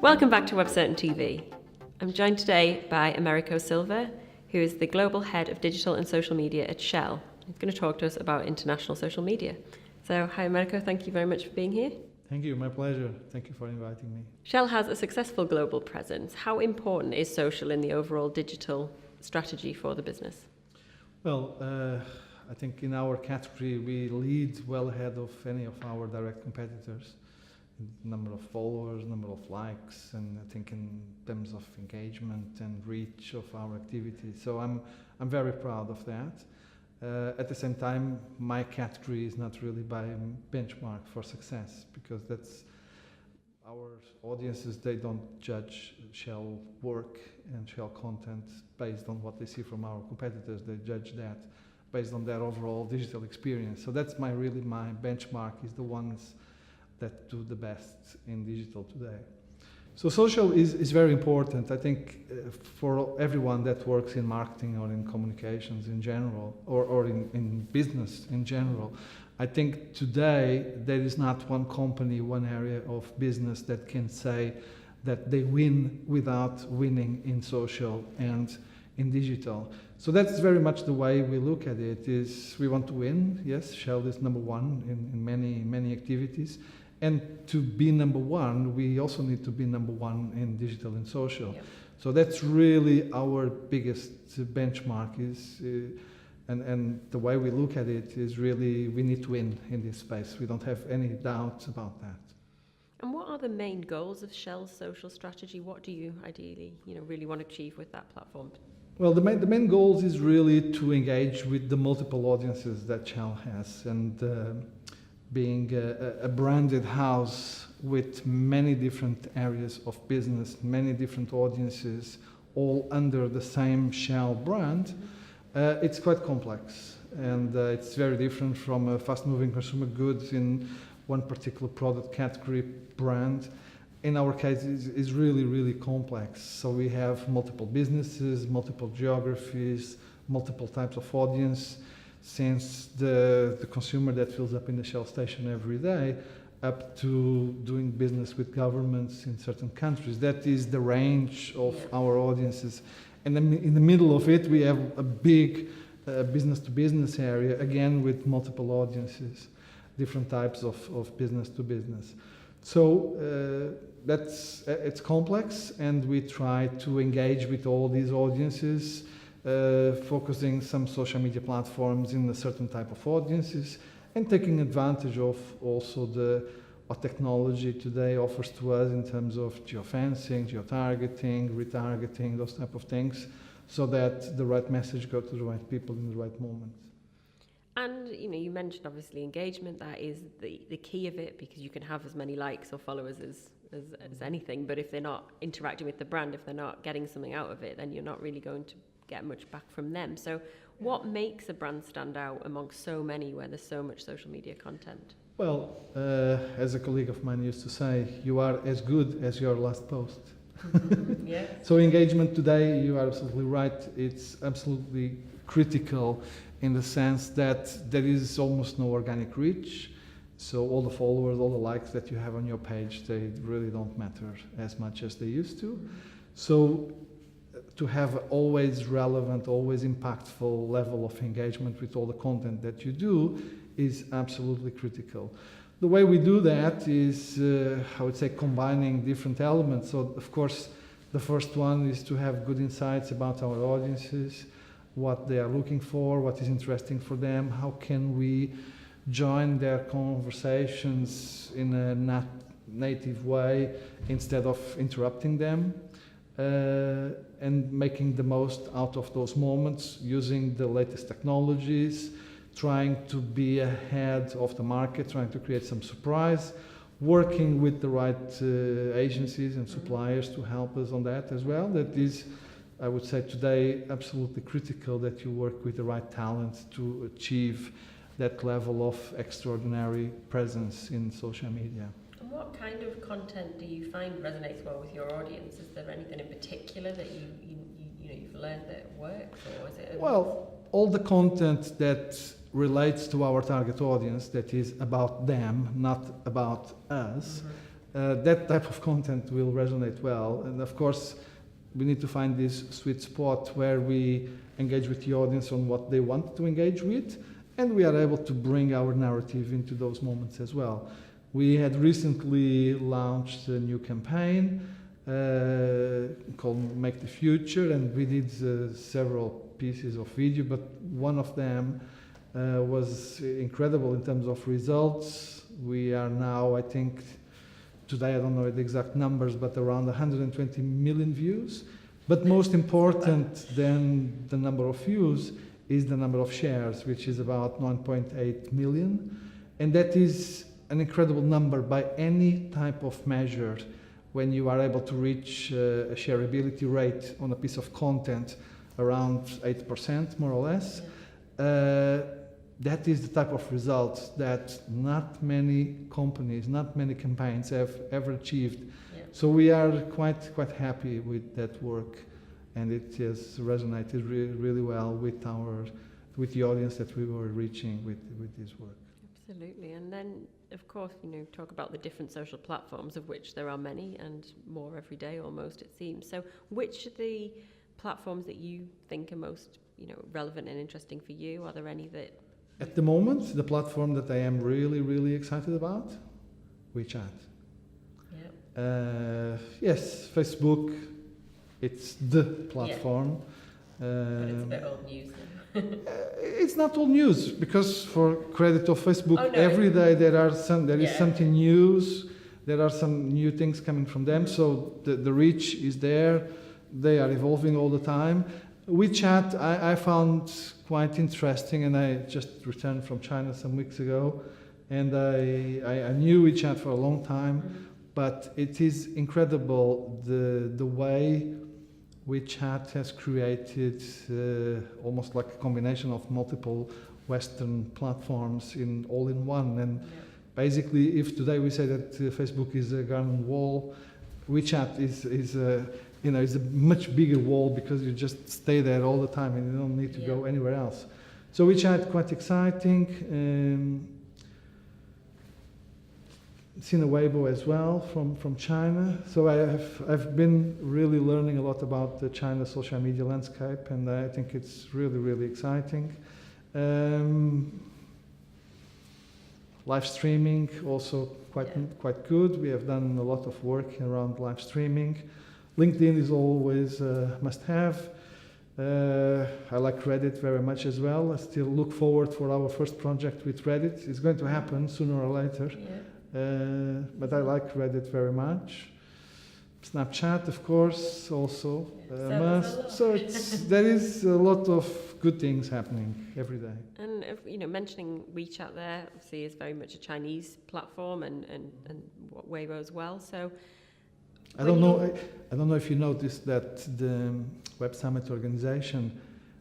Welcome back to WebCertain TV. I'm joined today by Americo Silva, who is the Global Head of Digital and Social Media at Shell. He's going to talk to us about international social media. So, hi Americo, thank you very much for being here. Thank you, my pleasure. Thank you for inviting me. Shell has a successful global presence. How important is social in the overall digital strategy for the business? Well, I think in our category we lead well ahead of any of our direct competitors. Number of followers, number of likes, and I think in terms of engagement and reach of our activity. So I'm very proud of that. At the same time, my category is not really by benchmark for success, because that's our audiences. They don't judge Shell work and Shell content based on what they see from our competitors. They judge that based on their overall digital experience. So that's my benchmark, is the ones that do the best in digital today. So social is very important, I think, for everyone that works in marketing or in communications in general, or in business in general. I think today there is not one company, one area of business that can say that they win without winning in social and in digital. So that's very much the way we look at it, is we want to win. Yes, Shell is number one in many activities. And to be number one, we also need to be number one in digital and social. Yep. So that's really our biggest benchmark, and the way we look at it is really we need to win in this space. We don't have any doubts about that. And what are the main goals of Shell's social strategy? What do you ideally, really want to achieve with that platform? Well, the main goals is really to engage with the multiple audiences that Shell has, and being a branded house with many different areas of business, many different audiences, all under the same Shell brand, it's quite complex. And it's very different from a fast-moving consumer goods in one particular product category brand. In our case, it's really, really complex. So we have multiple businesses, multiple geographies, multiple types of audience, since the consumer that fills up in the Shell station every day, up to doing business with governments in certain countries. That is the range of our audiences. And then in the middle of it, we have a big business-to-business area, again with multiple audiences, different types of business-to-business. So it's complex, and we try to engage with all these audiences, focusing some social media platforms in a certain type of audiences, and taking advantage of also what technology today offers to us in terms of geofencing, geotargeting, retargeting, those type of things, so that the right message goes to the right people in the right moment. And you mentioned obviously engagement. That is the key of it, because you can have as many likes or followers as anything, but if they're not interacting with the brand, if they're not getting something out of it, then you're not really going to get much back from them. So what makes a brand stand out amongst so many where there's so much social media content? Well, as a colleague of mine used to say, you are as good as your last post. Yeah. So engagement today, you are absolutely right, it's absolutely critical in the sense that there is almost no organic reach. So all the followers, all the likes that you have on your page, they really don't matter as much as they used to. So to have always relevant, always impactful level of engagement with all the content that you do is absolutely critical. The way we do that is, I would say, combining different elements. So, of course, the first one is to have good insights about our audiences, what they are looking for, what is interesting for them, how can we join their conversations in a native way instead of interrupting them. And making the most out of those moments, using the latest technologies, trying to be ahead of the market, trying to create some surprise, working with the right agencies and suppliers to help us on that as well. That is, I would say today, absolutely critical that you work with the right talent to achieve that level of extraordinary presence in social media. And what kind of content do you find resonates well with your audience? Is there anything in particular that you've learned that works, or is it? Well, all the content that relates to our target audience, that is about them, not about us, that type of content will resonate well. And of course, we need to find this sweet spot where we engage with the audience on what they want to engage with, and we are able to bring our narrative into those moments as well. We had recently launched a new campaign called Make the Future, and we did several pieces of video, but one of them was incredible in terms of results. We are now, I think, today I don't know the exact numbers, but around 120 million views. But most important than the number of views is the number of shares, which is about 9.8 million. And that is an incredible number by any type of measure when you are able to reach a shareability rate on a piece of content around 8%, more or less. That is the type of results that not many companies, not many campaigns have ever achieved. Yeah. So we are quite happy with that work, and it has resonated really well with the audience that we were reaching with this work. Absolutely. And then, of course, talk about the different social platforms, of which there are many and more every day almost, it seems. So which are the platforms that you think are most, relevant and interesting for you? Are there any that... At the moment, the platform that I am really excited about, WeChat. Yeah. Yes, Facebook, it's the platform. Yeah. But it's a bit old news then. It's not old news, because for credit of Facebook, every day there is something news, there are some new things coming from them, so the reach is there, they are evolving all the time. WeChat I found quite interesting, and I just returned from China some weeks ago, and I knew WeChat for a long time, but it is incredible the way WeChat has created almost like a combination of multiple Western platforms all in one. And basically, if today we say that Facebook is a garden wall, WeChat is a much bigger wall, because you just stay there all the time and you don't need to go anywhere else. So WeChat, quite exciting. Seen a Weibo as well from China. So I've been really learning a lot about the China social media landscape, and I think it's really exciting. Live streaming also quite good. We have done a lot of work around live streaming. LinkedIn is always a must-have. I like Reddit very much as well. I still look forward for our first project with Reddit. It's going to happen sooner or later. Yeah. But I like Reddit very much. Snapchat, of course, also must. So there is a lot of good things happening every day. And mentioning WeChat there, obviously, is very much a Chinese platform, and Weibo as well. So I don't know if you noticed that the Web Summit organization,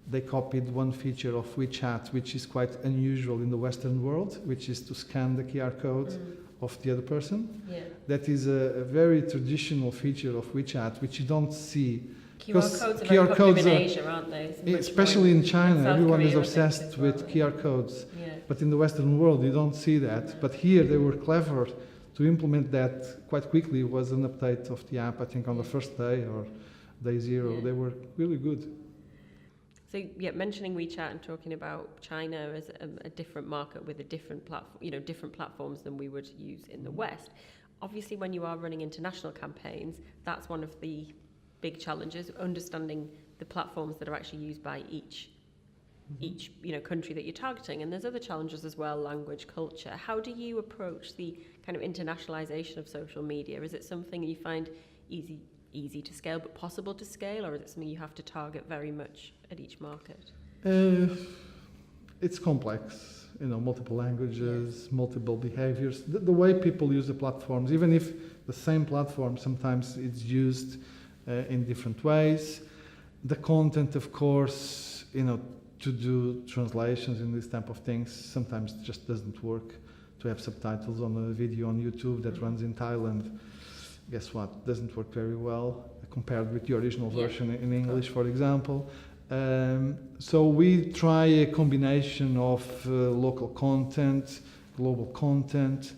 they copied one feature of WeChat, which is quite unusual in the Western world, which is to scan the QR code of the other person. Yeah. That is a very traditional feature of WeChat, which you don't see. QR codes are in Asia, aren't they? Especially in China, everyone is obsessed with QR codes. Yeah. But in the Western world, you don't see that. Yeah. But here, they were clever to implement that quite quickly. It was an update of the app, I think, on the first day or day zero. Yeah. They were really good. So, mentioning WeChat and talking about China as a different market with a different platform, different platforms than we would use in the West. Obviously, when you are running international campaigns, that's one of the big challenges, understanding the platforms that are actually used by each country that you're targeting. And there's other challenges as well, language, culture. How do you approach the kind of internationalization of social media? Is it something you find easy to scale but possible to scale, or is it something you have to target very much at each market? It's complex, multiple languages, multiple behaviors. The way people use the platforms, even if the same platform, sometimes it's used in different ways. The content, of course, to do translations and these type of things sometimes just doesn't work. To have subtitles on a video on YouTube that runs in Thailand, guess what? Doesn't work very well compared with the original version in English, for example. So we try a combination of local content, global content.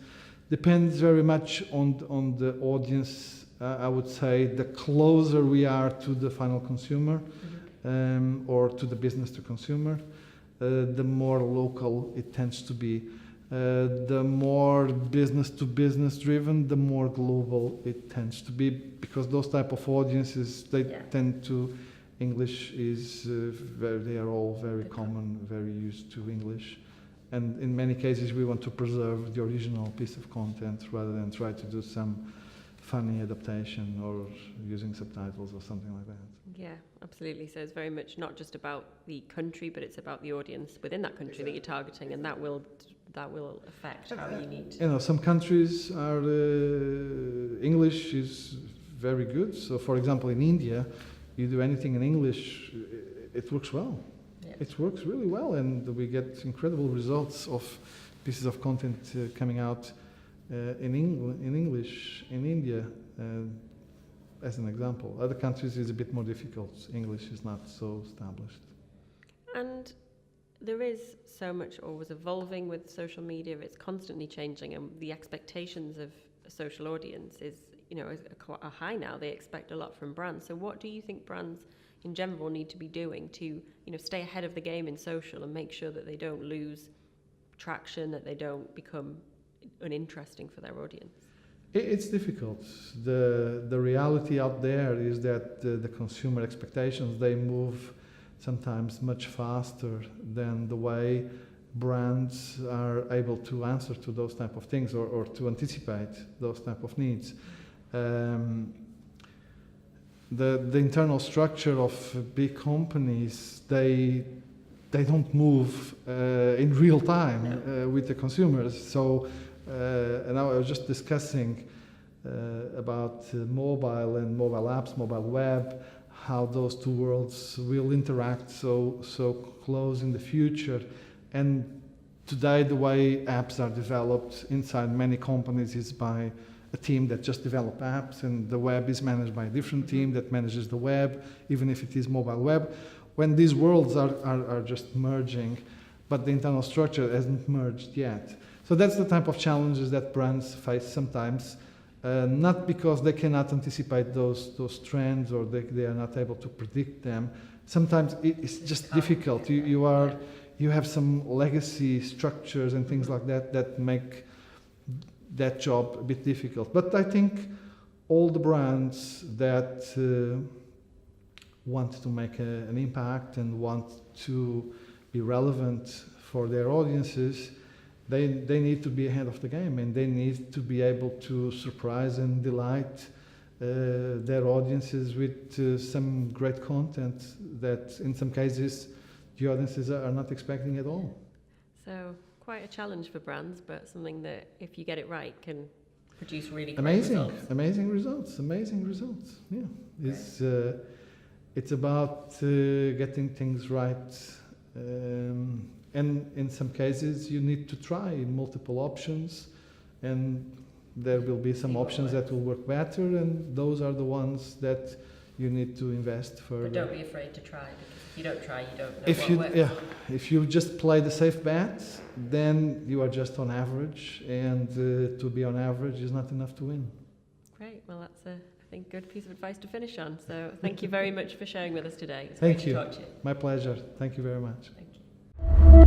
depends very much on the audience. I would say the closer we are to the final consumer, or to the business to consumer, the more local it tends to be. The more business to business driven, the more global it tends to be, because those type of audiences, they tend to, English is, they are all very common, very used to English. And in many cases we want to preserve the original piece of content rather than try to do some funny adaptation or using subtitles or something like that. Yeah, absolutely. So it's very much not just about the country, but it's about the audience within that country that you're targeting, and that will affect how you need to. You know, some countries are English is very good. So, for example, in India, you do anything in English, it works well. Yeah. It works really well, and we get incredible results of pieces of content coming out in English in India. As an example, other countries is a bit more difficult. English is not so established. And there is so much always evolving with social media. It's constantly changing, and the expectations of a social audience is, are high now. They expect a lot from brands. So what do you think brands in general need to be doing to, stay ahead of the game in social and make sure that they don't lose traction, that they don't become uninteresting for their audience? It's difficult. The reality out there is that the consumer expectations, they move sometimes much faster than the way brands are able to answer to those type of things, or to anticipate those type of needs. The internal structure of big companies, they don't move in real time with the consumers. So and I was just discussing about mobile and mobile apps, mobile web, how those two worlds will interact so close in the future. And today the way apps are developed inside many companies is by a team that just develop apps, and the web is managed by a different team that manages the web, even if it is mobile web. When these worlds are just merging, but the internal structure hasn't merged yet. So that's the type of challenges that brands face sometimes, not because they cannot anticipate those trends, or they are not able to predict them. Sometimes it's just difficult. You have some legacy structures and things like that make that job a bit difficult. But I think all the brands that want to make an impact and want to be relevant for their audiences, they need to be ahead of the game, and they need to be able to surprise and delight their audiences with some great content that in some cases the audiences are not expecting at all. So quite a challenge for brands, but something that if you get it right can produce really great results. Amazing results. Yeah, it's about getting things right. And in some cases you need to try multiple options, and there will be some options that will work better, and those are the ones that you need to invest further. But don't be afraid to try, because if you don't try, you don't know what works. Yeah, if you just play the safe bet, then you are just on average, and to be on average is not enough to win. Great, well that's I think good piece of advice to finish on. So thank you very much for sharing with us today. It's Thank great you. to talk to you. My pleasure. Thank you very much. Thank you.